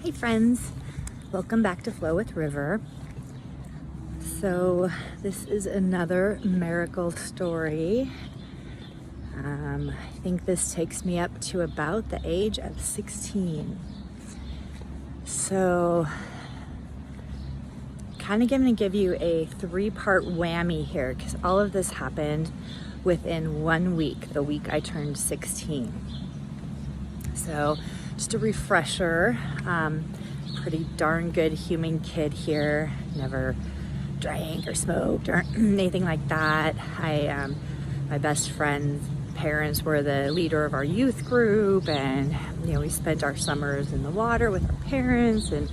Hey friends, welcome back to Flow with River. So this is another miracle story. I think this takes me up to about the age of 16. So kind of going to give you a 3-part whammy here because all of this happened within 1 week, the week I turned 16. So just a refresher, pretty darn good human kid here, never drank or smoked or anything like that. My best friend's parents were the leader of our youth group, and we spent our summers in the water with our parents, and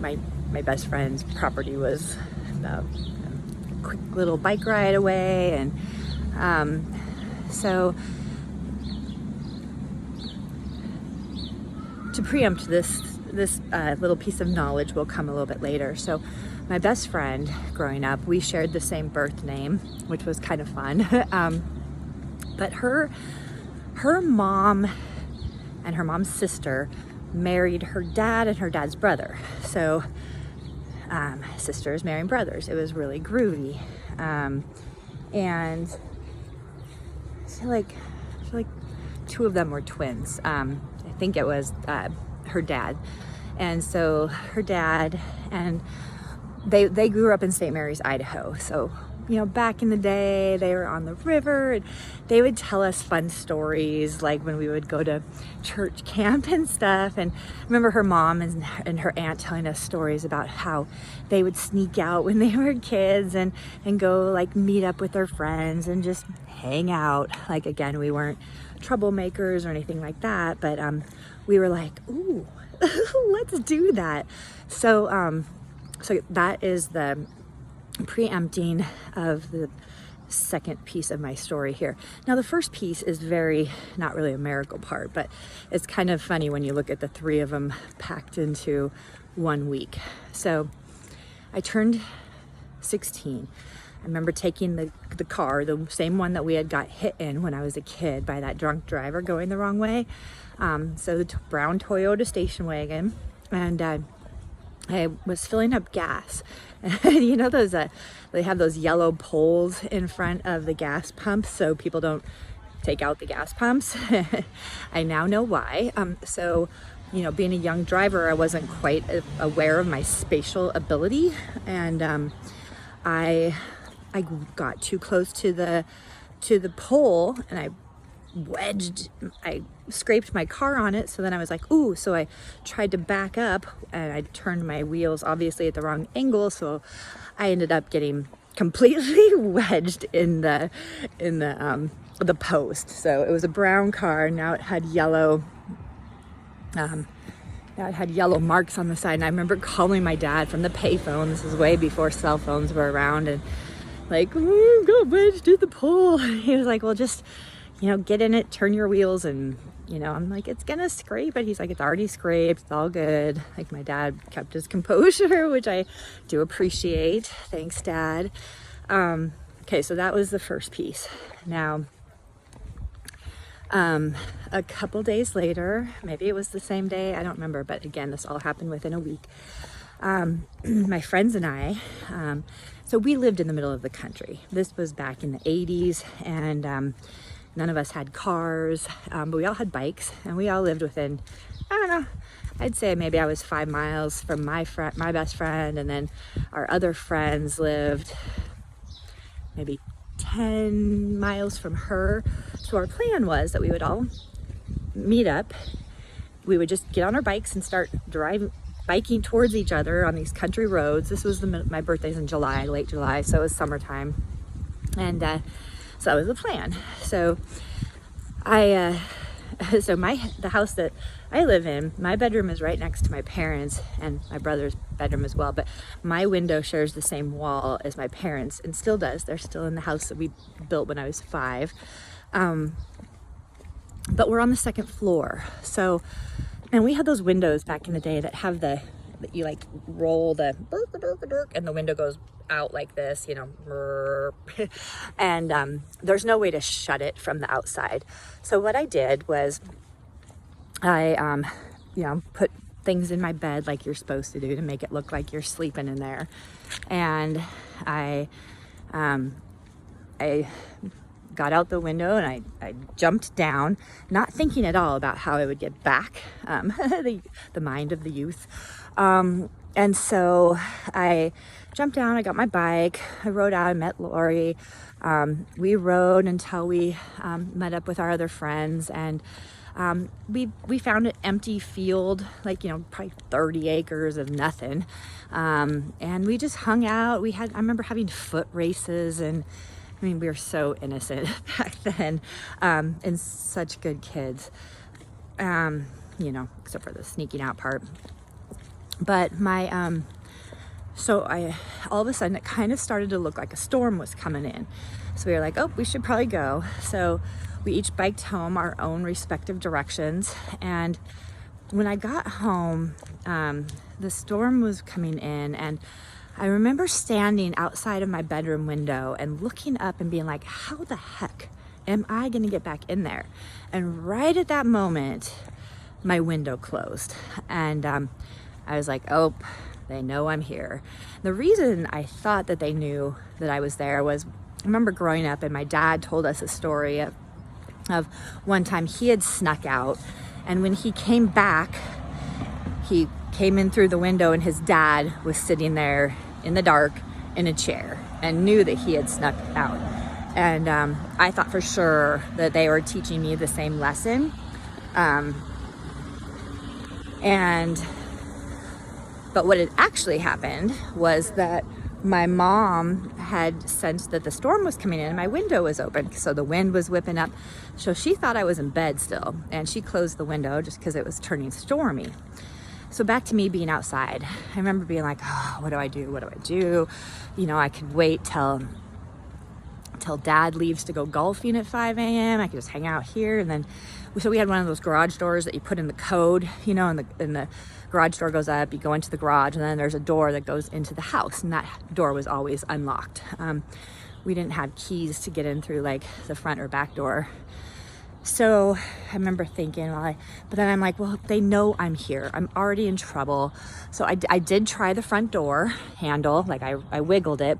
my best friend's property was about a quick little bike ride away, and so to preempt this little piece of knowledge will come a little bit later. So my best friend growing up, we shared the same birth name, which was kind of fun. But her mom and her mom's sister married her dad and her dad's brother. So sisters marrying brothers. It was really groovy. And I feel like 2 of them were twins. I think it was her dad. And so her dad and they grew up in St. Mary's, Idaho. So, back in the day, they were on the river, and they would tell us fun stories, like when we would go to church camp and stuff. And I remember her mom and her aunt telling us stories about how they would sneak out when they were kids and go like meet up with their friends and just hang out. Like, again, we weren't troublemakers or anything like that, but we were like, ooh, let's do that. So that is the preempting of the second piece of my story here. Now, the first piece is not really a miracle part, but it's kind of funny when you look at the 3 of them packed into 1 week. So I turned 16. I remember taking the car, the same one that we had got hit in when I was a kid by that drunk driver going the wrong way. So the brown Toyota station wagon, and I was filling up gas. And those they have those yellow poles in front of the gas pumps so people don't take out the gas pumps. I now know why. So being a young driver, I wasn't quite aware of my spatial ability, and I got too close to the pole, and I scraped my car on it. So then I was like, ooh, so I tried to back up, and I turned my wheels obviously at the wrong angle. So I ended up getting completely wedged in the post. So it was a brown car. Now it had yellow, marks on the side. And I remember calling my dad from the payphone. This is way before cell phones were around, and like, ooh, got wedged in the pole. He was like, well, just get in it, turn your wheels, and I'm like, it's gonna scrape. But he's like, it's already scraped, it's all good. Like, my dad kept his composure, which I do appreciate. Thanks, Dad. Okay, so that was the first piece. Now, a couple days later, maybe it was the same day, I don't remember, but again, this all happened within a week. My friends and I, so we lived in the middle of the country. This was back in the 80s, and none of us had cars, but we all had bikes, and we all lived within, I don't know, I'd say maybe I was 5 miles from my best friend, and then our other friends lived maybe 10 miles from her. So our plan was that we would all meet up. We would just get on our bikes and start biking towards each other on these country roads. This was my birthday's in July, late July, so it was summertime, and so that was the plan. So the house that I live in, my bedroom is right next to my parents and my brother's bedroom as well, but my window shares the same wall as my parents, and still does. They're still in the house that we built when I was 5. But we're on the 2nd floor. So, and we had those windows back in the day that have that you like roll the and the window goes out like this, and there's no way to shut it from the outside. So what I did was I put things in my bed like you're supposed to do to make it look like you're sleeping in there. And I got out the window and I jumped down, not thinking at all about how I would get back, the mind of the youth. And so I jumped down, I got my bike, I rode out, I met Lori. We rode until we met up with our other friends, and we found an empty field, like, probably 30 acres of nothing. And we just hung out. I remember having foot races, and we were so innocent back then, and such good kids, except for the sneaking out part. But so all of a sudden it kind of started to look like a storm was coming in. So we were like, oh, we should probably go. So we each biked home our own respective directions. And when I got home, the storm was coming in, and I remember standing outside of my bedroom window and looking up and being like, how the heck am I going to get back in there? And right at that moment, my window closed. And I was like, oh, they know I'm here. The reason I thought that they knew that I was there was, I remember growing up and my dad told us a story of one time he had snuck out, and when he came back, he came in through the window and his dad was sitting there in the dark in a chair and knew that he had snuck out. And I thought for sure that they were teaching me the same lesson. But what had actually happened was that my mom had sensed that the storm was coming in and my window was open. So the wind was whipping up. So she thought I was in bed still, and she closed the window just because it was turning stormy. So back to me being outside. I remember being like, oh, what do I do? What do I do? I could wait till dad leaves to go golfing at 5 a.m. I could just hang out here. And then, so we had one of those garage doors that you put in the code, and the garage door goes up, you go into the garage, and then there's a door that goes into the house, and that door was always unlocked. We didn't have keys to get in through like the front or back door. So I remember thinking, but then I'm like, well, they know I'm here. I'm already in trouble. So I did try the front door handle, like I wiggled it.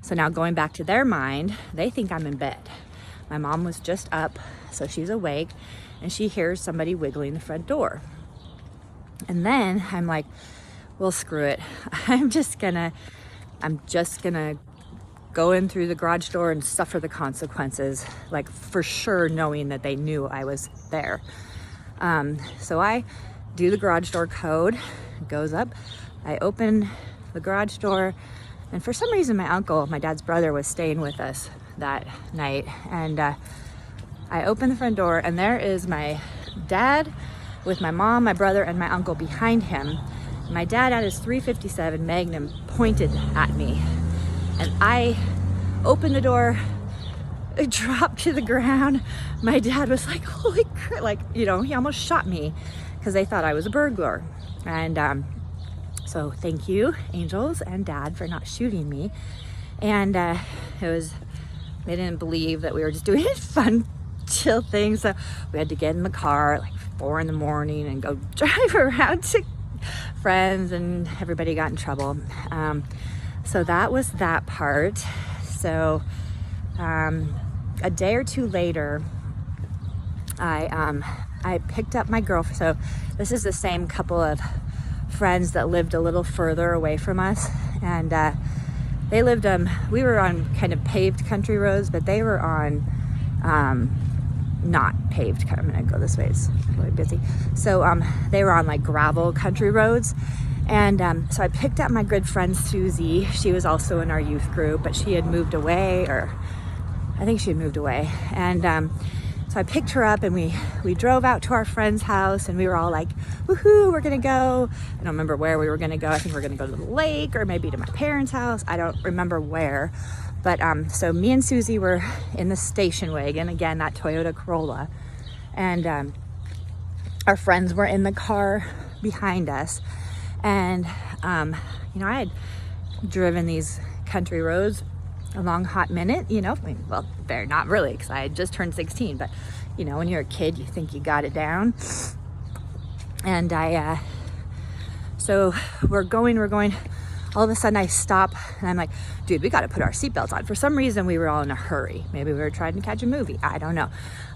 So now going back to their mind, they think I'm in bed. My mom was just up, so she's awake, and she hears somebody wiggling the front door. And then I'm like, well, screw it. I'm just gonna go in through the garage door and suffer the consequences, like for sure knowing that they knew I was there. So I do the garage door code, it goes up, I open the garage door, and for some reason my uncle, my dad's brother, was staying with us that night, and I open the front door, and there is my dad with my mom, my brother, and my uncle behind him. My dad had his .357 Magnum pointed at me, and I opened the door, it dropped to the ground. My dad was like, holy crap, like, he almost shot me because they thought I was a burglar. And so thank you, angels and dad, for not shooting me. And they didn't believe that we were just doing a fun, chill thing. So we had to get in the car at like 4 a.m. and go drive around to friends, and everybody got in trouble. So that was that part. So a day or two later, I picked up my girlfriend. So this is the same couple of friends that lived a little further away from us, and they lived we were on kind of paved country roads, but they were on not paved. I'm gonna go this way, it's really busy. So they were on like gravel country roads. And so I picked up my good friend Susie. She was also in our youth group, but she had moved away, or I think she had moved away. And so I picked her up, and we drove out to our friend's house, and we were all like, woohoo, we're gonna go. I don't remember where we were gonna go. I think we were gonna go to the lake or maybe to my parents' house. I don't remember where. But so me and Susie were in the station wagon, again, that Toyota Corolla. And our friends were in the car behind us. And, I had driven these country roads a long hot minute, well, they're not really, because I had just turned 16, but, when you're a kid, you think you got it down. And so we're going. All of a sudden I stop and I'm like, dude, we got to put our seatbelts on. For some reason we were all in a hurry. Maybe we were trying to catch a movie. I don't know.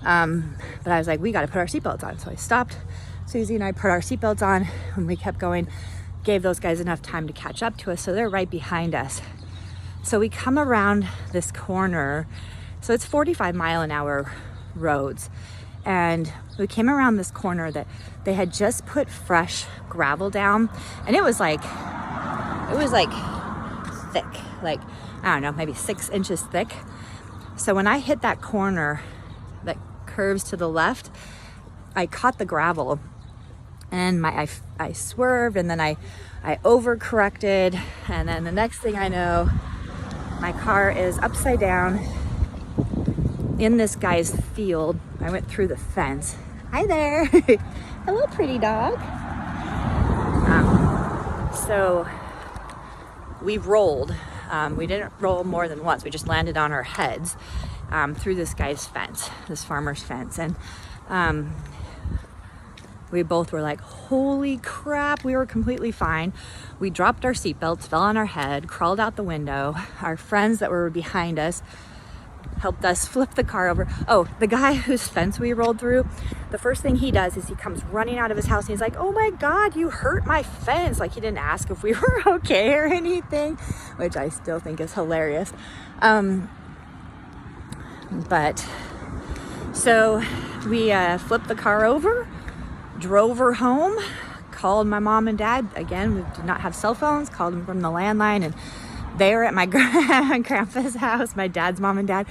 But I was like, we got to put our seatbelts on. So I stopped. Susie and I put our seatbelts on and we kept going, gave those guys enough time to catch up to us. So they're right behind us. So we come around this corner. So it's 45-mile-an-hour roads. And we came around this corner that they had just put fresh gravel down. And it was like thick, like, I don't know, maybe 6 inches thick. So when I hit that corner that curves to the left, I caught the gravel and I swerved, and then I overcorrected, and then the next thing I know, my car is upside down in this guy's field. I went through the fence. Hi there. Hello, pretty dog. So we rolled. We didn't roll more than once. We just landed on our heads through this guy's fence, this farmer's fence. And we both were like, holy crap, we were completely fine. We dropped our seatbelts, fell on our head, crawled out the window. Our friends that were behind us helped us flip the car over. Oh, the guy whose fence we rolled through, the first thing he does is he comes running out of his house and he's like, oh my God, you hurt my fence. Like, he didn't ask if we were okay or anything, which I still think is hilarious. But so we flipped the car over, drove her home, called my mom and dad. Again, we did not have cell phones, called them from the landline, and they were at my grandpa's house, my dad's mom and dad.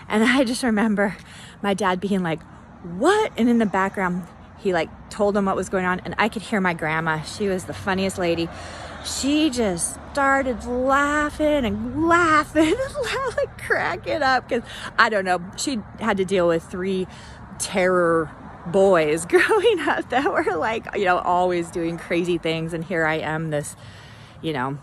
And I just remember my dad being like, what? And in the background, he like told them what was going on. And I could hear my grandma. She was the funniest lady. She just started laughing and laughing, like cracking up. Because I don't know, she had to deal with 3 terror boys growing up that were like, you know, always doing crazy things. And here I am, this, you know,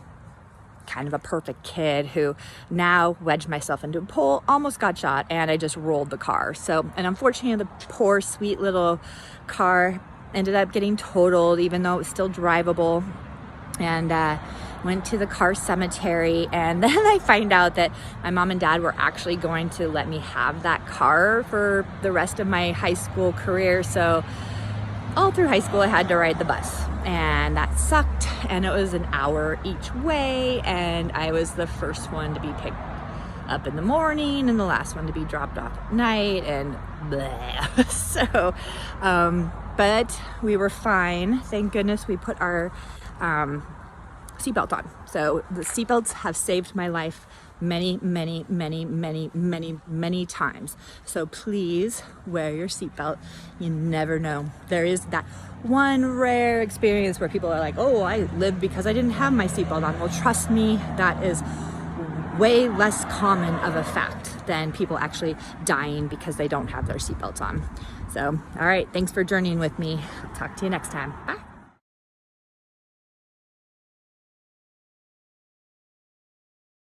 kind of a perfect kid who now wedged myself into a pole, almost got shot, and I just rolled the car. So, and unfortunately, the poor sweet little car ended up getting totaled, even though it was still drivable. And went to the car cemetery, and then I find out that my mom and dad were actually going to let me have that car for the rest of my high school career. So all through high school I had to ride the bus, and that sucked, and it was an hour each way, and I was the first one to be picked up in the morning and the last one to be dropped off at night, and bleh. So but we were fine, thank goodness. We put our seatbelt on. So the seatbelts have saved my life many times. So please wear your seatbelt. You never know. There is that one rare experience where people are like, oh, I lived because I didn't have my seatbelt on. Well, trust me, that is way less common of a fact than people actually dying because they don't have their seatbelts on. So, all right, thanks for journeying with me. I'll talk to you next time. Bye.